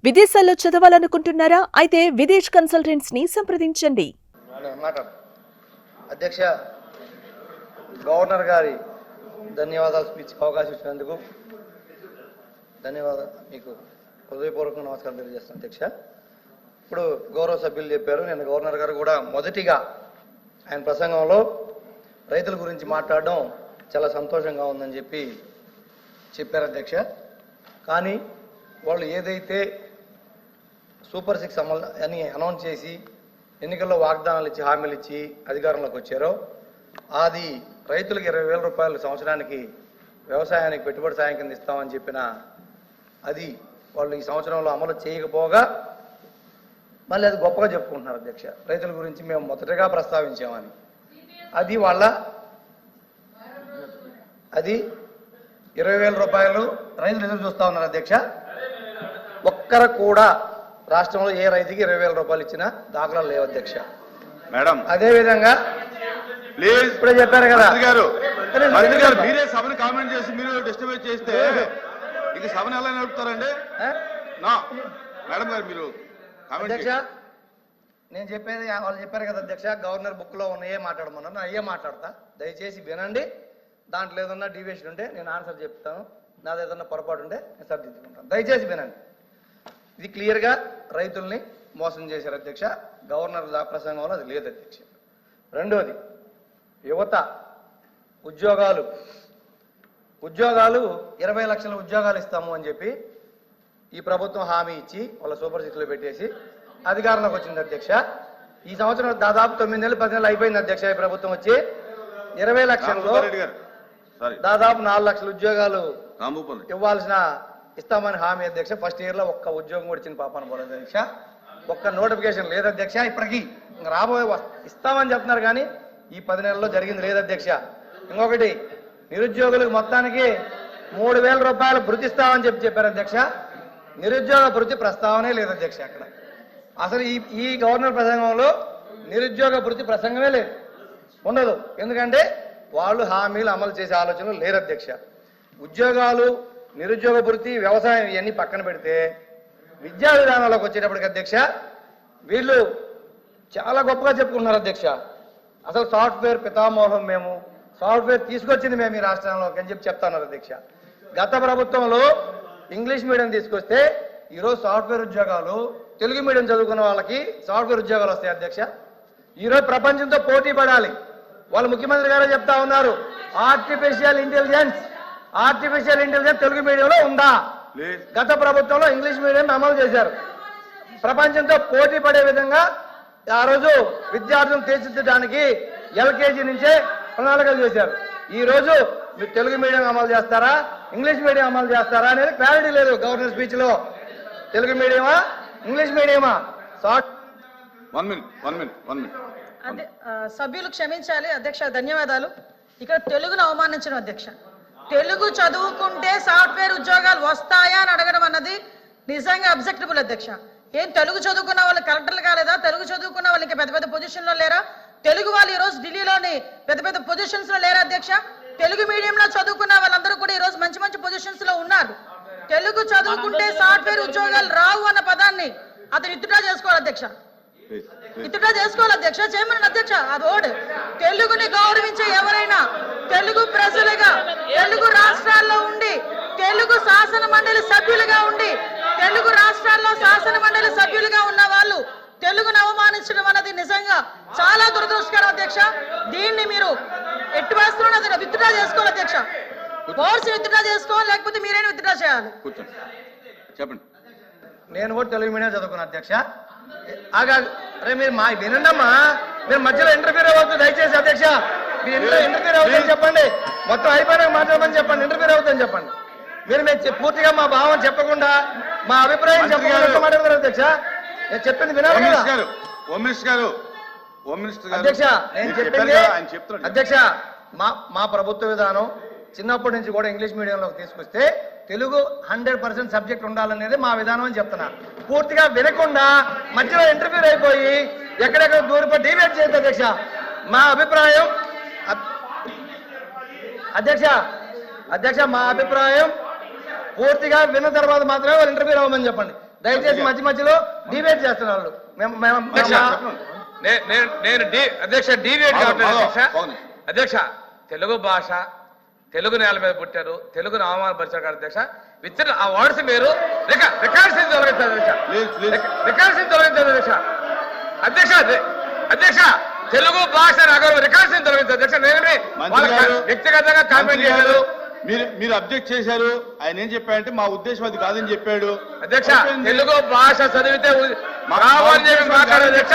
విదేశాల్లో చదవాలనుకుంటున్నారా? అయితే విదేశ్ కన్సల్టెంట్స్ ని సంప్రదించండి. అధ్యక్ష, గవర్నర్ గారి ధన్యవాదాలు స్పీచ్ అవకాశం ఇచ్చినందుకు ధన్యవాదాలు. మీకు హృదయపూర్వక నమస్కారం తెలియజేస్తాను అధ్యక్ష. ఇప్పుడు గౌరవ సభ్యులు చెప్పారు, నేను గవర్నర్ గారు కూడా మొదటిగా ఆయన ప్రసంగంలో రైతుల గురించి మాట్లాడడం చాలా సంతోషంగా ఉందని చెప్పారు అధ్యక్ష. కానీ వాళ్ళు ఏదైతే సూపర్ 6 అమలు అని అనౌన్స్ చేసి ఎన్నికల్లో వాగ్దానాలు ఇచ్చి హామీలు ఇచ్చి అధికారంలోకి వచ్చారో అది రైతులకు 20,000 రూపాయలు సంవత్సరానికి వ్యవసాయానికి పెట్టుబడి సాయం కింద ఇస్తామని చెప్పిన అది వాళ్ళు ఈ సంవత్సరంలో అమలు చేయకపోగా మళ్ళీ అది గొప్పగా చెప్పుకుంటున్నారు అధ్యక్ష. రైతుల గురించి మేము మొదటగా ప్రస్తావించామని అది 20,000 రూపాయలు రైతులు ఎదురు చూస్తా ఉన్నారు అధ్యక్ష. ఒక్కరు కూడా రాష్ట్రంలో ఏ రైతుకి 20,000 రూపాయలు ఇచ్చినా దాఖలాలు లేవు అధ్యక్ష. మేడం, అదే విధంగా ప్లీజ్ ఇప్పుడే చెప్పారు కదా మంత్రి గారు, మీరే సభను కామెంట్ చేసి మీరు డిస్టర్బ్ చేస్తే ఇది సభను ఎలా నడుపుతారండి? మేడం గారు మీరు అధ్యక్ష, నేను చెప్పేది వాళ్ళు చెప్పారు కదా అధ్యక్ష, గవర్నర్ బుక్ లో ఉన్నాయే మాట్లాడమన్నారు, అయ్యే మాట్లాడతా. దయచేసి వినండి. దాంట్లో ఏదన్నా డీవియేషన్ ఉంటే నేను ఆన్సర్ చెప్తాను, నాది ఏదన్నా పొరపాటు ఉంటే నేను సరిదిద్దుకుంటాను. దయచేసి వినండి. ఇది క్లియర్గా రైతుల్ని మోసం చేశారు అధ్యక్ష. గవర్నర్ ప్రసంగంలో అది లేదు అధ్యక్ష. రెండోది, యువత ఉద్యోగాలు 20 లక్షల ఉద్యోగాలు ఇస్తాము అని చెప్పి ఈ ప్రభుత్వం హామీ ఇచ్చి వాళ్ళ సూపర్ 6లో పెట్టేసి అధికారంలోకి వచ్చింది అధ్యక్ష. ఈ సంవత్సరం దాదాపు 9 నెలలు 10 నెలలు అయిపోయింది అధ్యక్ష. ఈ ప్రభుత్వం వచ్చి 20 లక్షల్లో దాదాపు 4 లక్షల ఉద్యోగాలు ఇస్తామని హామీ అధ్యక్ష. ఫస్ట్ ఇయర్ లో ఒక్క ఉద్యోగం కూడా ఇచ్చిన పాపన పోలేదు అధ్యక్ష. ఒక్క నోటిఫికేషన్ లేదు అధ్యక్ష. ఇప్పటికీ రాబోయే ఇస్తామని చెప్తున్నారు కానీ ఈ 10 నెలల్లో జరిగింది లేదు అధ్యక్ష. ఇంకొకటి, నిరుద్యోగులకు మొత్తానికి 3,000 రూపాయలు భృతి ఇస్తామని చెప్పారు అధ్యక్ష. నిరుద్యోగ భృతి ప్రస్తావనే లేదు అధ్యక్ష. అక్కడ అసలు ఈ గవర్నర్ ప్రసంగంలో నిరుద్యోగ భృతి ప్రసంగమే లేదు, ఉండదు. ఎందుకంటే వాళ్ళు హామీలు అమలు చేసే ఆలోచనలు లేరు అధ్యక్ష. ఉద్యోగాలు, నిరుద్యోగ భృతి, వ్యవసాయం ఇవన్నీ పక్కన పెడితే విద్యా విధానంలోకి వచ్చేటప్పటికి అధ్యక్ష వీళ్ళు చాలా గొప్పగా చెప్పుకుంటున్నారు అధ్యక్ష. అసలు సాఫ్ట్వేర్ పితామోహం మేము, సాఫ్ట్వేర్ తీసుకొచ్చింది మేము ఈ రాష్ట్రంలోకి అని చెప్తున్నారు అధ్యక్ష. గత ప్రభుత్వంలో ఇంగ్లీష్ మీడియం తీసుకొస్తే ఈరోజు సాఫ్ట్వేర్ ఉద్యోగాలు, తెలుగు మీడియం చదువుకున్న వాళ్ళకి సాఫ్ట్వేర్ ఉద్యోగాలు వస్తాయి అధ్యక్ష. ఈరోజు ప్రపంచంతో పోటీ పడాలి. వాళ్ళు ముఖ్యమంత్రి గారు చెప్తా ఉన్నారు, ఆర్టిఫిషియల్ ఇంటెలిజెన్స్ తెలుగు మీడియంలో ఉందా? గత ప్రభుత్వంలో ఇంగ్లీష్ మీడియం అమలు చేశారు. ప్రపంచంతో పోటీ పడే విధంగా ఆ రోజు విద్యార్థులను తీర్చిదిద్దడానికి LKG నుంచే ప్రణాళికలు చేశారు. ఈ రోజు మీరు తెలుగు మీడియం అమలు చేస్తారా, ఇంగ్లీష్ మీడియం అమలు చేస్తారా అనేది క్లారిటీ లేదు గవర్నర్ స్పీచ్ లో. తెలుగు మీడియమా, ఇంగ్లీష్ మీడియమా? సభ్యులు క్షమించాలి అధ్యక్ష, ధన్యవాదాలు. ఇక్కడ తెలుగును అవమానించడం అధ్యక్ష. తెలుగు చదువుకుంటే సాఫ్ట్వేర్ ఉద్యోగాలు వస్తాయా అని అడగడం అన్నది నిజంగా అబ్జెక్టబుల్ అధ్యక్ష. ఏం తెలుగు చదువుకున్న వాళ్ళు కలెక్టర్లు కాలేదా? తెలుగు చదువుకున్న వాళ్ళకి పెద్ద పెద్ద పొజిషన్లో లేరా? తెలుగు వాళ్ళు ఈ రోజు ఢిల్లీలోని పెద్ద పెద్ద పొజిషన్స్ లో లేరా అధ్యక్ష? తెలుగు మీడియంలో చదువుకున్న వాళ్ళందరూ కూడా ఈ రోజు మంచి మంచి పొజిషన్స్ లో ఉన్నారు. తెలుగు చదువుకుంటే సాఫ్ట్వేర్ ఉద్యోగాలు రావు అన్న పదాన్ని అతను విత్డ్రా చేసుకోవాలి అధ్యక్ష. విత్డ్రా చేసుకోవాలి అధ్యక్ష, చేయమని అధ్యక్ష. అది ఓడ్ తెలుగుని గౌరవించే ఎవరైనా తెలుగు ప్రజలుగా, తెలుగు రాష్ట్రాల్లో ఉండి, తెలుగు శాసన మండలి సభ్యులుగా ఉండి, తెలుగు రాష్ట్రాల్లో శాసన మండలి సభ్యులుగా ఉన్న వాళ్ళు తెలుగును అవమానించడం అన్నది నిజంగా చాలా దురదృష్టకరం అధ్యక్ష. దీన్ని మీరు ఎట్టి వేస్తున్నది విత్డ్రా చేసుకోవాలి అధ్యక్ష. ఫోర్స్ విత్డ్రా చేసుకోవాలి, లేకపోతే మీరైనా విత్డ్రా చేయాలి. చెప్పండి. నేను కూడా తెలుగు మీడియం చదువుకున్నా అధ్యక్ష. అరే మీరు మా వినండమ్మా, మీరు మధ్యలో ఇంటర్ఫీర్ అవ్వద్దు దయచేసి అధ్యక్ష. మీరు ఇంటర్ఫీర్ అవుతుందని చెప్పండి, మొత్తం అయిపోయినాక మాట్లాడమని చెప్పండి. ఇంటర్ఫీర్ అవుతుందని చెప్పండి. మీరు పూర్తిగా మా భావం చెప్పకుండా, మా అభిప్రాయం చెప్పకుండా మాట్లాడతారు అధ్యక్ష. నేను చెప్పింది వినాలి కదా అధ్యక్ష. నేను చెప్పింది అధ్యక్ష, మా ప్రభుత్వ విధానం చిన్నప్పటి నుంచి కూడా ఇంగ్లీష్ మీడియంలోకి తీసుకొస్తే తెలుగు 100% సబ్జెక్ట్ ఉండాలనేది మా విధానం అని చెప్తున్నా. పూర్తిగా వినకుండా మధ్యలో ఇంటర్ఫీర్ అయిపోయి ఎక్కడెక్కడ దూరపడి డిబేట్ చేయొద్దు అధ్యక్ష. మా అభిప్రాయం అధ్యక్ష మా అభిప్రాయం పూర్తిగా విన్న తర్వాత మాత్రమే వాళ్ళు ఇంటర్ఫీర్ అవ్వమని చెప్పండి. దయచేసి మధ్య మధ్యలో డిబేట్ చేస్తున్నారు వాళ్ళు. అధ్యక్ష, నేను అధ్యక్ష డివేట్ అధ్యక్ష అవును. అధ్యక్ష తెలుగు భాష తెలుగు నేల మీద పుట్టారు, తెలుగును అవమానపరిచారు కదా అధ్యక్ష. విత్ ఆ వర్డ్స్ మీరు రికార్డ్స్ తొలగించారు అధ్యక్ష. Please, please. రికార్డ్స్ తొలగించారు అధ్యక్ష. అధ్యక్ష అధ్యక్ష తెలుగు భాష నగరం రికార్డ్స్ తొలగించారు అధ్యక్ష. నేను మంత్రి గారు, వ్యక్తిగతంగా కామెంట్ చేశారు మీరు అబ్జెక్ట్ చేశారు. ఆయన ఏం చెప్పారంటే మా ఉద్దేశం అది కాదని చెప్పాడు. అధ్యక్ష. అయిపోయింది. తెలుగు భాష చదివితే రావాలని చెప్పి మాట్లాడారు అధ్యక్ష.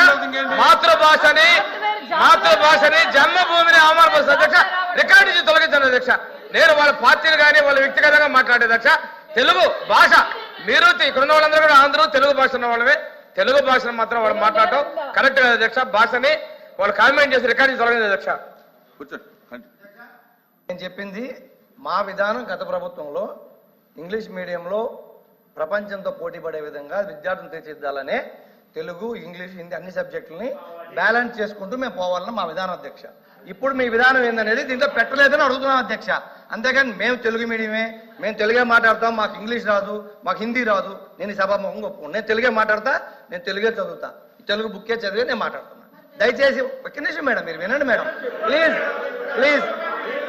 మాతృభాషని జన్మభూమిని అవమానపరుస్తారు అధ్యక్ష. రికార్డు నుంచి తొలగించాను అధ్యక్ష. నేను వాళ్ళ పార్టీలు కానీ వాళ్ళ వ్యక్తిగతంగా మాట్లాడే అధ్యక్ష. తెలుగు భాష మీరు ఇక్కడ ఉన్న వాళ్ళందరూ కూడా అందరూ తెలుగు భాష ఉన్న వాళ్ళమే. తెలుగు భాషను మాత్రం వాళ్ళు మాట్లాడటం కరెక్ట్ కదా అధ్యక్ష. భాషని వాళ్ళు కామెంట్ చేసి రికార్డు నుంచి తొలగించారు అధ్యక్ష. కూర్చోండి. నేను చెప్పింది మా విధానం గత ప్రభుత్వంలో ఇంగ్లీష్ మీడియంలో ప్రపంచంతో పోటీ పడే విధంగా విద్యార్థులను తీర్చిదిద్దాలనే తెలుగు ఇంగ్లీష్ హిందీ అన్ని సబ్జెక్టులని బ్యాలెన్స్ చేసుకుంటూ మేము పోవాలని మా విధానం అధ్యక్ష. ఇప్పుడు మీ విధానం ఏందనేది దీంట్లో పెట్టలేదని అడుగుతున్నాం అధ్యక్ష. అంతేగాని మేము తెలుగు మీడియమే, మేము తెలుగే మాట్లాడతాం, మాకు ఇంగ్లీష్ రాదు, మాకు హిందీ రాదు, నేను ఈ సభాముఖంగా ఒప్పుకోను. నేను తెలుగే మాట్లాడతా, నేను తెలుగే చదువుతా, తెలుగు బుక్కే చదివే నేను మాట్లాడుతున్నా. దయచేసి ఒక్క నిమిషం మేడం, మీరు వినండి మేడం, ప్లీజ్ ప్లీజ్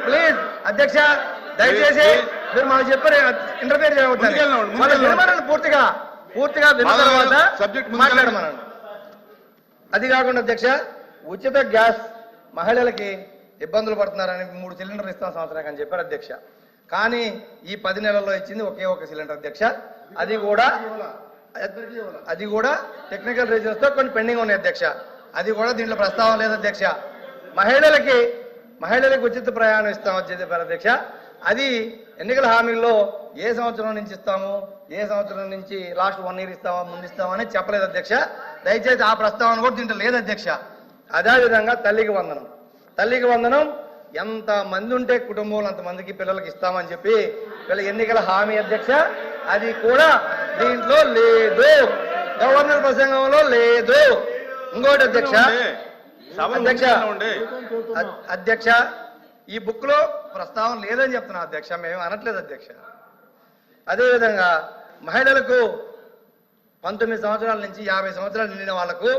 ప్లీజ్. అధ్యక్ష దయచేసి మీరు మాకు చెప్పారు ఇంటర్ఫియర్ చేయవద్దని పూర్తిగా విన్న తర్వాత మాట్లాడమనండి. అది కాకుండా అధ్యక్ష ఉచిత గ్యాస్ మహిళలకి ఇబ్బందులు పడుతున్నారని 3 సిలిండర్లు ఇస్తాం సంవత్సరానికి అని చెప్పారు అధ్యక్ష. కానీ ఈ 10 నెలల్లో ఇచ్చింది ఒకే ఒక సిలిండర్ అధ్యక్ష. అది కూడా టెక్నికల్ రీజన్స్ తో కొన్ని పెండింగ్ ఉన్నాయి అధ్యక్ష. అది కూడా దీంట్లో ప్రస్తావన లేదు అధ్యక్ష. మహిళలకి ఉచిత ప్రయాణం ఇస్తామని చెప్పారు అధ్యక్ష. అది ఎన్నికల హామీల్లో ఏ సంవత్సరం నుంచి ఇస్తాము, ఏ సంవత్సరం నుంచి లాస్ట్ 1 ఇయర్ ఇస్తామా ముందు ఇస్తామని చెప్పలేదు అధ్యక్ష. దయచేసి ఆ ప్రస్తావన కూడా దీంట్లో లేదు అధ్యక్ష. అదేవిధంగా తల్లికి వందనం ఎంత మంది ఉంటే కుటుంబంలో అంతమందికి పిల్లలకి ఇస్తామని చెప్పి ఎన్నికల హామీ అధ్యక్ష. అది కూడా దీంట్లో లేదు, గవర్నర్ ప్రసంగంలో లేదు. ఇంకోటి అధ్యక్ష ఈ బుక్ లో ప్రస్తావన లేదని చెప్తున్నా అధ్యక్ష, మేము అనట్లేదు అధ్యక్ష. అదేవిధంగా మహిళలకు 19 సంవత్సరాల నుంచి 50 సంవత్సరాలు నిండిన వాళ్లకు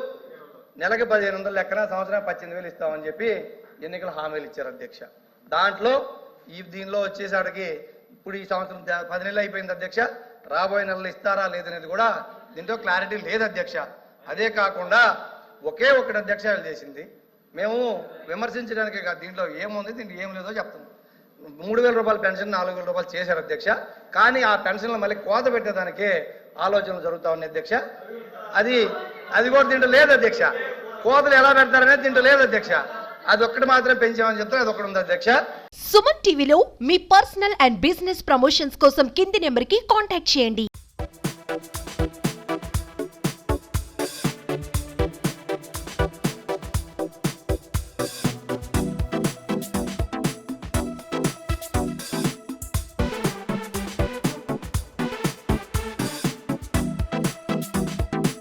నెలకి 1500 లెక్కన సంవత్సరానికి 18,000 ఇస్తామని చెప్పి ఎన్నికల హామీలు ఇచ్చారు అధ్యక్ష. దాంట్లో దీనిలో వచ్చేసరికి ఇప్పుడు ఈ సంవత్సరం 10 నెలలు అయిపోయింది అధ్యక్ష. రాబోయే నెలలు ఇస్తారా లేదనేది కూడా దీంట్లో క్లారిటీ లేదు అధ్యక్ష. అదే కాకుండా ఒకే ఒకటి అధ్యక్ష చేసింది, మేము విమర్శించడానికే కాదు, దీంట్లో ఏముంది దీంట్లో ఏం లేదో చెప్తున్నాం. 3,000 రూపాయల పెన్షన్ 4,000 రూపాయలు చేశారు అధ్యక్ష. కానీ ఆ పెన్షన్లు మళ్ళీ కోత పెట్టేదానికే ఆలోచనలు జరుగుతా ఉన్నాయి అధ్యక్ష. అది కూడా దీంట్లో లేదు అధ్యక్ష. కోతలు ఎలా పెడతారనేది దీంట్లో లేదు అధ్యక్ష. అది ఒక్కటి మాత్రం పెంచామని చెప్తారు, అది ఒకటి ఉంది అధ్యక్ష. సుమన్ టీవీలో మీ పర్సనల్ అండ్ బిజినెస్ ప్రమోషన్స్ కోసం కింది నెంబర్కి కాంటాక్ట్ చేయండి.